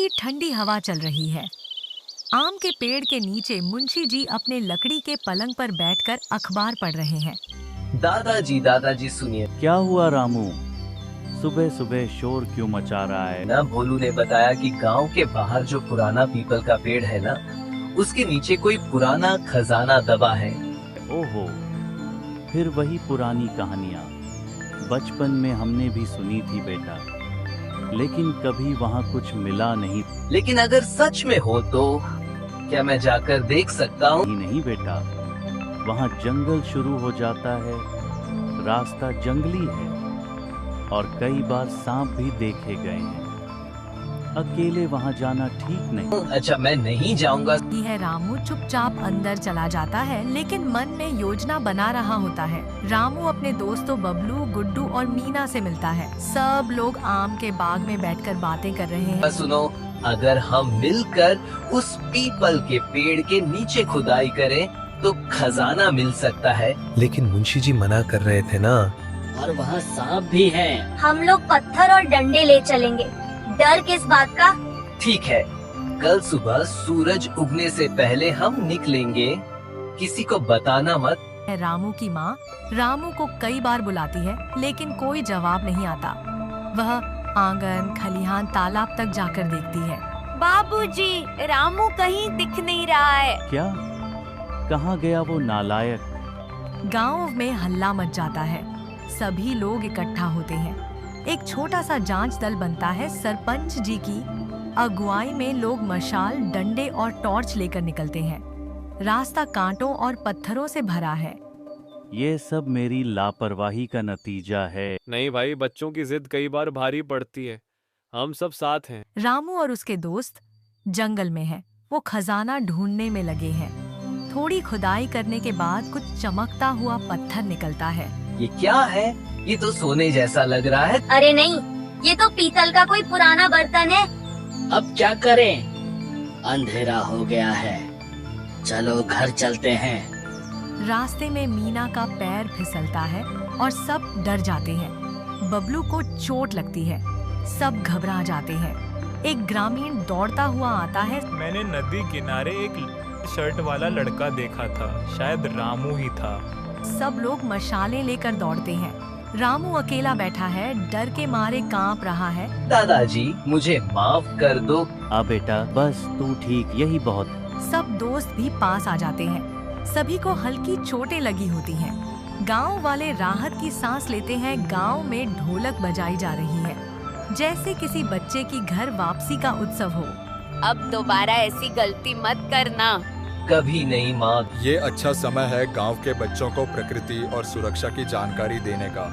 ठंडी ठंडी हवा चल रही है। आम के पेड़ के नीचे मुंशी जी अपने लकड़ी के पलंग पर बैठकर अखबार पढ़ रहे हैं। दादाजी सुनिए। क्या हुआ रामू? सुबह सुबह शोर क्यों मचा रहा है? ना भोलू ने बताया कि गांव के बाहर जो पुराना पीपल का पेड़ है ना, उसके नीचे कोई पुराना खजाना दबा है। ओहो, फिर वही पुरानी कहानियाँ बचपन में हमने भी सुनी थी बेटा, लेकिन कभी वहाँ कुछ मिला नहीं। लेकिन अगर सच में हो तो क्या मैं जाकर देख सकता हूँ? नहीं बेटा, वहाँ जंगल शुरू हो जाता है, रास्ता जंगली है और कई बार सांप भी देखे गए हैं। अकेले वहाँ जाना ठीक नहीं। अच्छा, मैं नहीं जाऊंगा। है रामू चुपचाप अंदर चला जाता है, लेकिन मन में योजना बना रहा होता है। रामू अपने दोस्तों बबलू, गुड्डू और मीना से मिलता है। सब लोग आम के बाग में बैठकर बातें कर रहे हैं। सुनो, अगर हम मिलकर उस पीपल के पेड़ के नीचे खुदाई करें तो खजाना मिल सकता है। लेकिन मुंशी जी मना कर रहे थे ना। और वहाँ सांप भी है। हम लोग पत्थर और डंडे ले चलेंगे। डर किस बात का? ठीक है, कल सुबह सूरज उगने से पहले हम निकलेंगे। किसी को बताना मत। रामू की माँ रामू को कई बार बुलाती है, लेकिन कोई जवाब नहीं आता। वह आंगन, खलिहान, तालाब तक जाकर देखती है। बाबूजी, रामू कहीं दिख नहीं रहा है। क्या? कहाँ गया वो नालायक? गांव में हल्ला मच जाता है। सभी लोग इकट्ठा होते हैं। एक छोटा सा जांच दल बनता है। सरपंच जी की अगुवाई में लोग मशाल, डंडे और टॉर्च लेकर निकलते हैं। रास्ता कांटों और पत्थरों से भरा है। ये सब मेरी लापरवाही का नतीजा है। नहीं भाई, बच्चों की जिद कई बार भारी पड़ती है। हम सब साथ हैं। रामू और उसके दोस्त जंगल में हैं। वो खजाना ढूंढने में लगे हैं। थोड़ी खुदाई करने के बाद कुछ चमकता हुआ पत्थर निकलता है। ये क्या है? ये तो सोने जैसा लग रहा है। अरे नहीं, ये तो पीतल का कोई पुराना बर्तन है। अब क्या करें? अंधेरा हो गया है, चलो घर चलते हैं। रास्ते में मीना का पैर फिसलता है और सब डर जाते हैं। बबलू को चोट लगती है। सब घबरा जाते हैं। एक ग्रामीण दौड़ता हुआ आता है। मैंने नदी किनारे एक शर्ट वाला लड़का देखा था, शायद रामू ही था। सब लोग मशालें लेकर दौड़ते हैं। रामू अकेला बैठा है, डर के मारे कांप रहा है। दादाजी, मुझे माफ कर दो। बेटा, बस तू ठीक, यही बहुत। सब दोस्त भी पास आ जाते हैं। सभी को हल्की चोटें लगी होती हैं। गांव वाले राहत की सांस लेते हैं। गांव में ढोलक बजाई जा रही है, जैसे किसी बच्चे की घर वापसी का उत्सव हो। अब दोबारा ऐसी गलती मत करना। कभी नहीं माँ। ये अच्छा समय है गांव के बच्चों को प्रकृति और सुरक्षा की जानकारी देने का।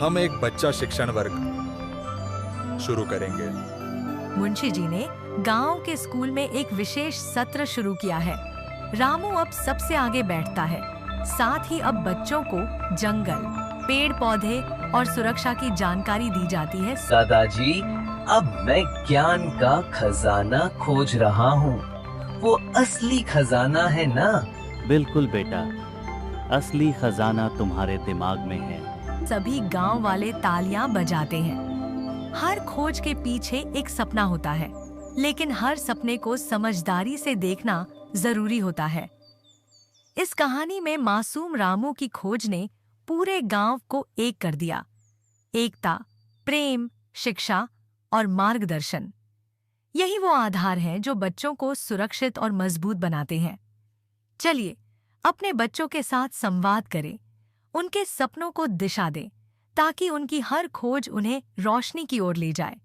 हम एक बच्चा शिक्षण वर्ग शुरू करेंगे। मुंशी जी ने गांव के स्कूल में एक विशेष सत्र शुरू किया है। रामू अब सबसे आगे बैठता है। साथ ही अब बच्चों को जंगल, पेड़ पौधे और सुरक्षा की जानकारी दी जाती है। दादाजी, अब मैं ज्ञान का खजाना खोज रहा हूँ। वो असली खजाना है ना? बिल्कुल बेटा, असली खजाना तुम्हारे दिमाग में है। सभी गांव वाले तालियां बजाते हैं। हर खोज के पीछे एक सपना होता है, लेकिन हर सपने को समझदारी से देखना जरूरी होता है। इस कहानी में मासूम रामू की खोज ने पूरे गांव को एक कर दिया। एकता, प्रेम, शिक्षा और मार्गदर्शन, यही वो आधार हैं जो बच्चों को सुरक्षित और मजबूत बनाते हैं। चलिए अपने बच्चों के साथ संवाद करें, उनके सपनों को दिशा दें, ताकि उनकी हर खोज उन्हें रोशनी की ओर ले जाए।